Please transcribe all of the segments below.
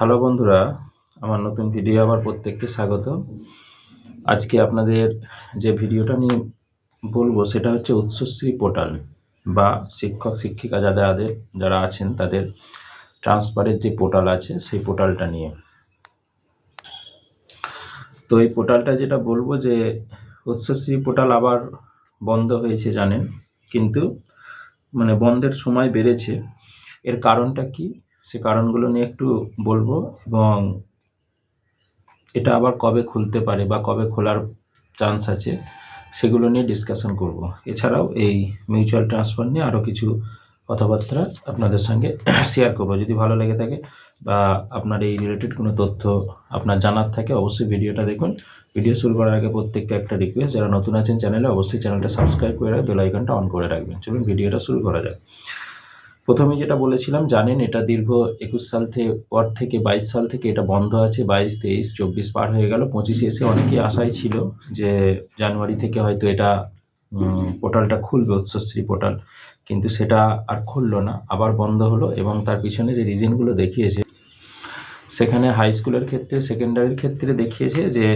Hello বন্ধুরা, আমার নতুন ভিডিও আবার প্রত্যেককে স্বাগত। আজকে আপনাদের যে ভিডিওটা নিয়ে বলবো সেটা হচ্ছে উৎসশ্রী পোর্টাল বা শিক্ষক শিক্ষিকা যারা আছেন তাদের ট্রান্সফারের যে পোর্টাল আছে সেই পোর্টালটা নিয়ে। তো এই পোর্টালটা যেটা বলবো যে উৎসশ্রী পোর্টাল আবার বন্ধ হয়েছে জানেন, কিন্তু বন্ধের সময় বেড়েছে। এর কারণটা কি, সে কারণগুলো নিয়ে একটু বলবো এবং এটা আবার কবে খুলতে পারে বা কবে খোলার চান্স আছে সেগুলো নিয়ে ডিসকাশন করব। এছাড়াও এই মিউচুয়াল ট্রান্সফার নিয়ে আরও কিছু কথাবার্তা আপনাদের সঙ্গে শেয়ার করব। যদি ভালো লেগে থাকে বা আপনার এই রিলেটেড কোনো তথ্য আপনার জানার থাকে অবশ্যই ভিডিওটা দেখুন। ভিডিও শুরু করার আগে প্রত্যেককে একটা রিকোয়েস্ট, যারা নতুন আছেন চ্যানেলে অবশ্যই চ্যানেলটা সাবস্ক্রাইব করে বেল আইকনটা অন করে রাখবেন। চলুন ভিডিওটা শুরু করা যাক। প্রথমে যেটা বলেছিলাম জানেন, এটা দীর্ঘ 21 সাল পর থেকে 22 সাল থেকে এটা বন্ধ আছে। 22, 23, 24 পার হয়ে গেল, 25 এসে অনেকেই আশায় ছিল যে জানুয়ারি থেকে হয়তো এটা পোর্টালটা খুলবে, উৎসশ্রী পোর্টাল, কিন্তু সেটা আর খুললো না, আবার বন্ধ হলো। এবং তার পিছনে যে রিজনগুলো দেখিয়েছে সেখানে হাই স্কুলের ক্ষেত্রে, সেকেন্ডারির ক্ষেত্রে দেখিয়েছে যে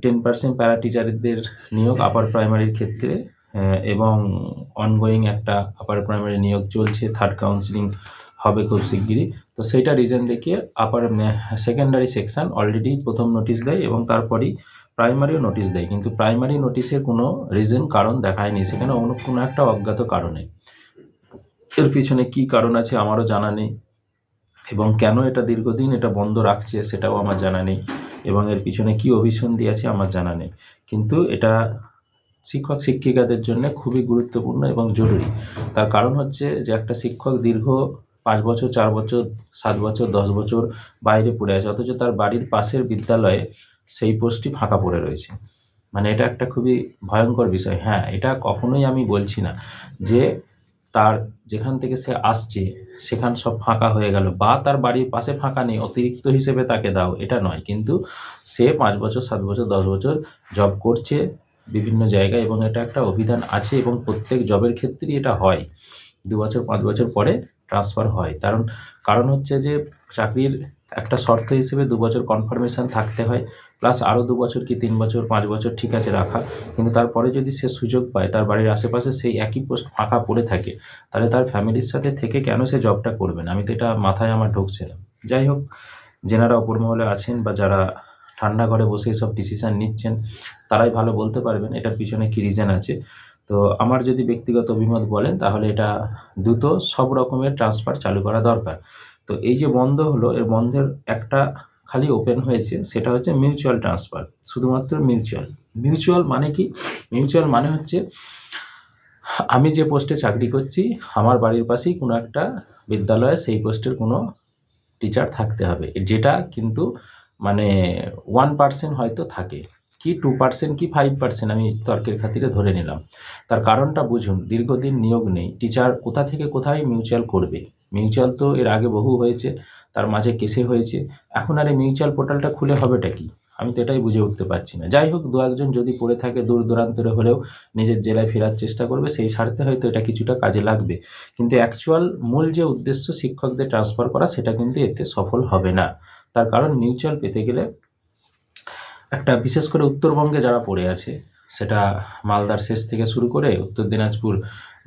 10% প্যারা টিচারদের নিয়োগ আপার প্রাইমারির ক্ষেত্রে, এবং অনগোয়িং একটা আপার প্রাইমারি নিয়োগ চলছে, থার্ড কাউন্সিলিং হবে খুব শিগগিরই। তো সেইটা রিজন দেখিয়ে সেকেন্ডারি সেকশন অলরেডি প্রথম নোটিশ দেয় এবং তারপরেই প্রাইমারিও নোটিশ দেয়, কিন্তু প্রাইমারি নোটিশের কোনো রিজন কারণ দেখায়নি সেখানে, কোনো একটা অজ্ঞাত কারণে। এর পিছনে কি কারণ আছে আমারও জানা নেই, এবং কেন এটা দীর্ঘদিন এটা বন্ধ রাখছে সেটাও আমার জানা নেই, এবং এর পিছনে কি অভিসন্ধি আছে আমার জানা নেই। কিন্তু এটা শিক্ষক শিক্ষিকাদের জন্য খুবই গুরুত্বপূর্ণ এবং জরুরি। তার কারণ হচ্ছে যে একটা শিক্ষক দীর্ঘ 5 বছর, 4 বছর, 7 বছর, 10 বছর বাইরে পড়ে আছে, অথচ তার বাড়ির পাশের বিদ্যালয়ে সেই পোস্টটি ফাঁকা পড়ে রয়েছে। এটা একটা খুবই ভয়ঙ্কর বিষয়। হ্যাঁ, এটা কখনোই আমি বলছি না যে তার যেখান থেকে সে আসছে সেখান সব ফাঁকা হয়ে গেল, বা তার বাড়ির পাশে ফাঁকা নেই অতিরিক্ত হিসেবে তাকে দাও, এটা নয়। কিন্তু সে 5 বছর, 7 বছর, 10 বছর জব করছে বিভিন্ন জায়গায়, এবং এটা একটা অভিধান আছে এবং প্রত্যেক জবের ক্ষেত্রেই এটা হয়। 2 বছর 5 বছর পরে ট্রান্সফার হয়। কারণ হচ্ছে যে চাকরির একটা শর্ত হিসেবে 2 বছর কনফার্মেশন থাকতে হয়, প্লাস আরও 2 বছর কি 3 বছর 5 বছর ঠিক আছে রাখা, কিন্তু তারপরে যদি সে সুযোগ পায়, তার বাড়ির আশেপাশে সেই একই পোস্ট ফাঁকা পড়ে থাকে, তাহলে তার ফ্যামিলির সাথে থেকে কেন সে জবটা করবে না? আমি তো এটা মাথায় আমার ঢুকছে না। যাই হোক, যেনারা ওপর মহলে আছেন বা যারা ঠান্ডা ঘরে বসে এসব ডিসিশান নিচ্ছেন তারাই ভালো বলতে পারবেন এটার পিছনে কী রিজন আছে। তো আমার যদি ব্যক্তিগত অভিমত বলেন তাহলে এটা দ্রুত সব রকমের ট্রান্সফার চালু করা দরকার। তো এই যে বন্ধ হলো, এর বন্ধের একটা খালি ওপেন হয়েছে, সেটা হচ্ছে মিউচুয়াল ট্রান্সফার, শুধুমাত্র মিউচুয়াল। মিউচুয়াল মানে কি? মিউচুয়াল মানে হচ্ছে আমি যে পোস্টে চাকরি করছি, আমার বাড়ির পাশেই কোনো একটা বিদ্যালয়ে সেই পোস্টের কোনো টিচার থাকতে হবে, যেটা কিন্তু 1% হয়তো থাকে, কি 2% কি 5%, আমি তর্কের খাতিরে ধরে নিলাম। তার কারণটা বুঝুন, দীর্ঘদিন নিয়োগ নেই, টিচার কোথা থেকে কোথায় মিউচুয়াল করবে? মিউচুয়াল তো এর আগে বহু হয়েছে, তার মাঝে কেসে হয়েছে, এখন আর এই মিউচুয়াল পোর্টালটা খুলে হবেটা কি? আমি তো এটাই বুঝে উঠতে পারছি না। যাই হোক, 2-1 জন যদি পড়ে থাকে দূর দূরান্তরে হলেও নিজের জেলায় ফেরার চেষ্টা করবে, সেই স্বার্থে হয়তো এটা কিছুটা কাজে লাগবে, কিন্তু অ্যাকচুয়াল মূল যে উদ্দেশ্য শিক্ষকদের ট্রান্সফার করা, সেটা কিন্তু এতে সফল হবে না। তার কারণ মিউচুয়াল পেতে গেলে একটা, বিশেষ করে উত্তরবঙ্গে যারা পড়ে আছে, সেটা মালদার শেষ থেকে শুরু করে উত্তর দিনাজপুর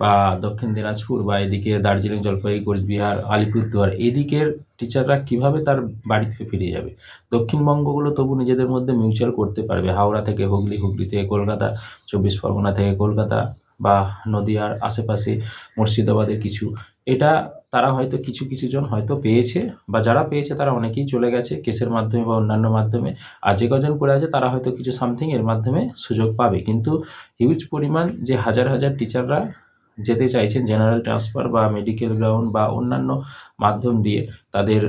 বা দক্ষিণ দিনাজপুর বা এদিকে দার্জিলিং, জলপাইগুড়ি, কোচবিহার, আলিপুরদুয়ার, এদিকের টিচাররা কিভাবে তার বাড়িতে ফিরে যাবে? দক্ষিণবঙ্গগুলো তবু নিজেদের মধ্যে মিউচুয়াল করতে পারবে, হাওড়া থেকে হুগলি, হুগলি থেকে কলকাতা, 24 পরগনা থেকে কলকাতা, বা নদিয়ার আশেপাশে মুর্শিদাবাদের কিছু, এটা তারা হয়তো কিছু কিছু জন হয়তো পেয়েছে, বা যারা পেয়েছে তারা অনেকেই চলে গেছে কেসের মাধ্যমে বা অন্যান্য মাধ্যমে, আর যে কজন পড়ে আছে তারা হয়তো কিছু সামথিং এর মাধ্যমে সুযোগ পাবে। কিন্তু হিউজ পরিমাণ যে হাজার হাজার টিচাররা যেতে চাইছেন জেনারেল ট্রান্সফার বা মেডিকেল গ্রাউন্ড বা অন্যান্য মাধ্যম দিয়ে, তাদের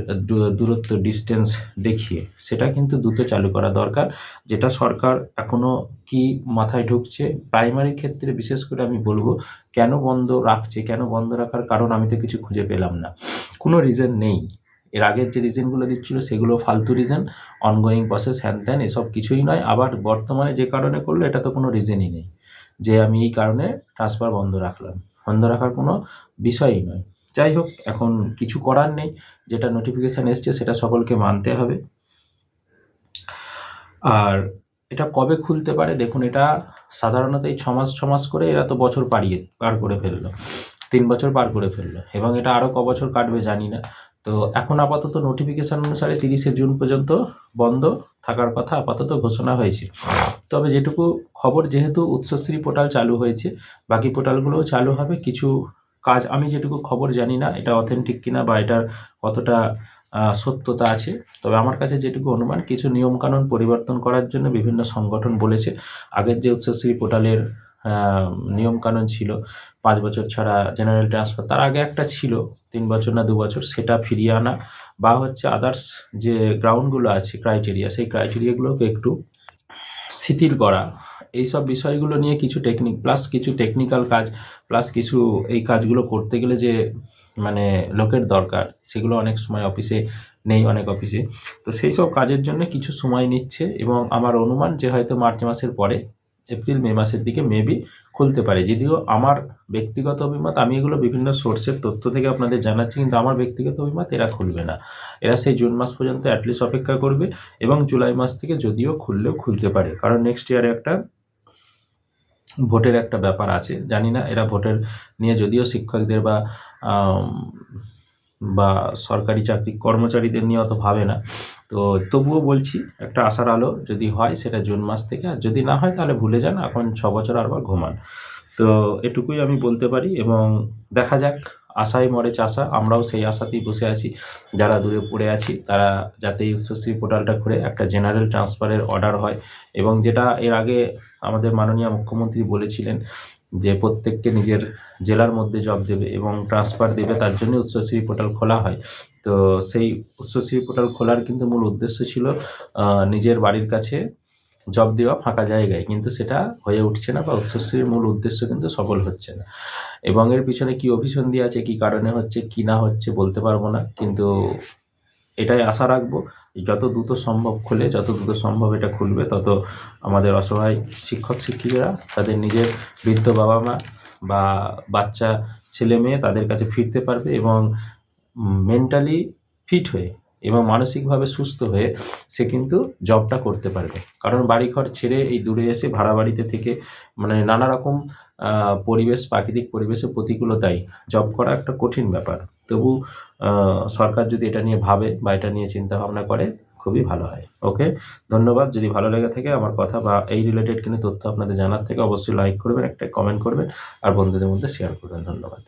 দূরত্ব ডিস্টেন্স দেখিয়ে, সেটা কিন্তু দ্রুত চালু করা দরকার। যেটা সরকার এখনও কি মাথায় ঢুকছে, প্রাইমারির ক্ষেত্রে বিশেষ করে আমি বলবো, কেন বন্ধ রাখছে, কেন বন্ধ রাখার কারণ আমি তো কিছু খুঁজে পেলাম না, কোনো রিজন নেই। এর আগের যে রিজনগুলো দিচ্ছিল সেগুলো ফালতু রিজন, অনগোয়িং প্রসেস, হ্যান ত্যান, এসব কিছুই নয়। আবার বর্তমানে যে কারণে করলো এটা তো কোনো রিজনই নেই যে আমি এই কারণে ট্রান্সফার বন্ধ রাখলাম, বন্ধ রাখার কোনো বিষয়ই নয়। যাই হোক, এখন কিছু করার নেই, যেটা নোটিফিকেশান এসছে সেটা সকলকে মানতে হবে। আর এটা কবে খুলতে পারে দেখুন, এটা সাধারণত এই 6 মাস করে এরা তো বছর পার করে ফেললো, 3 বছর পার করে ফেললো, এবং এটা আরও বছর কাটবে জানি না। তো এখন আপাতত নোটিফিকেশান অনুসারে 30শে জুন পর্যন্ত বন্ধ থাকার কথা আপাতত ঘোষণা হয়েছে। তবে যেটুকু খবর, যেহেতু উৎসশ্রী পোর্টাল চালু হয়েছে, বাকি পোর্টালগুলোও চালু হবে। কিছু কাজ আমি যেটুকু খবর জানি না এটা অথেন্টিক কিনা বা এটার কতটা সত্যতা আছে, তবে আমার কাছে যেটুকু অনুমান, কিছু নিয়মকানুন পরিবর্তন করার জন্য বিভিন্ন সংগঠন বলেছে। আগের যে উৎসশ্রী পোর্টালের নিয়মকানুন ছিল 5 বছর ছাড়া জেনারেল ট্রান্সফার, তার আগে একটা ছিল 3 বছর না 2 বছর, সেটা ফিরিয়ে আনা, বা হচ্ছে আদার্স যে গ্রাউন্ডগুলো আছে ক্রাইটেরিয়া, সেই ক্রাইটেরিয়াগুলোকে একটু শিথিল করা। এইসব বিষয়গুলো নিয়ে কিছু কিছু টেকনিক্যাল কাজ, প্লাস কিছু এই কাজগুলো করতে গেলে যে মানে লোকের দরকার, সেগুলো অনেক সময় অফিসে নেই, অনেক অফিসে। তো সেই সব কাজের জন্য কিছু সময় নিচ্ছে, এবং আমার অনুমান যে হয়তো মার্চ মাসের পরে এপ্রিল মে মাসের দিকে মেবি খুলতে পারে। যদিও আমার ব্যক্তিগত অভিমত, আমি এগুলো বিভিন্ন সোর্সের তথ্য থেকে আপনাদের জানাচ্ছি, কিন্তু আমার ব্যক্তিগত অভিমত এরা খুলবে না। এরা সেই জুন মাস পর্যন্ত অ্যাটলিস্ট অপেক্ষা করবে, এবং জুলাই মাস থেকে যদিও খুললেও খুলতে পারে, কারণ নেক্সট ইয়ারে একটা ভোটের একটা ব্যাপার আছে। জানি না এরা ভোটের নিয়ে, যদিও শিক্ষকদের বা সরকারি চাকরি কর্মচারীদের নিয়ে অত ভাবে না, তো তবুও বলছি একটা আশার আলো যদি হয় সেটা জুন মাস থেকে, আর যদি না হয় তাহলে ভুলে যান, এখন 6 বছর আবার ঘুমান। তো এটুকুই আমি বলতে পারি, এবং দেখা যাক, আশায় মরে চাষা, আমরাও সেই আশাতেই বসে আছি। যারা দূরে পড়ে আছি তারা যাতে এই উচ্চশ্রী পোর্টালটা খুলে একটা জেনারেল ট্রান্সফারের অর্ডার হয়, এবং যেটা এর আগে আমাদের মাননীয় মুখ্যমন্ত্রী বলেছিলেন যে প্রত্যেককে নিজের জেলার মধ্যে জব দেবে এবং ট্রান্সফার দেবে, তার জন্য উচ্চশ্রী পোর্টাল খোলা হয়। তো সেই উচ্চশ্রী পোর্টাল খোলার কিন্তু মূল উদ্দেশ্য ছিল নিজের বাড়ির কাছে জব দেওয়া ফাঁকা জায়গায়, কিন্তু সেটা হয়ে উঠছে না, বা উচ্চশ্রীর মূল উদ্দেশ্য কিন্তু সফল হচ্ছে না। এবং এর পিছনে কী অভিসন্ধি আছে, কী কারণে হচ্ছে কি না হচ্ছে বলতে পারবো না, কিন্তু এটাই আশা রাখবো যত দ্রুত সম্ভব খুলে, যত দ্রুত সম্ভব এটা খুলবে, তত আমাদের অসহায় শিক্ষক শিক্ষিকারা তাদের নিজের বৃদ্ধ বাবা মা বা বাচ্চা ছেলে মেয়ে তাদের কাছে ফিরতে পারবে, এবং মেন্টালি ফিট হয়ে এবং মানসিকভাবে সুস্থ হয়ে সে কিন্তু জবটা করতে পারবে। কারণ বাড়িঘর ছেড়ে এই দূরে এসে ভাড়া বাড়িতে থেকে মানে নানা রকম পরিবেশ, প্রাকৃতিক পরিবেশের প্রতিকূলতায় জব করা একটা কঠিন ব্যাপার। তবু সরকার যদি এটা নিয়ে ভাবে বা এটা নিয়ে চিন্তা ভাবনা করে, খুবই ভালো হয়। ওকে, ধন্যবাদ। যদি ভালো লেগে থাকে আমার কথা বা এই রিলেটেড কোনো তথ্য আপনাদের জানার থেকে, অবশ্যই লাইক করবেন, একটা কমেন্ট করবেন, আর বন্ধুদের মধ্যে শেয়ার করবেন। ধন্যবাদ।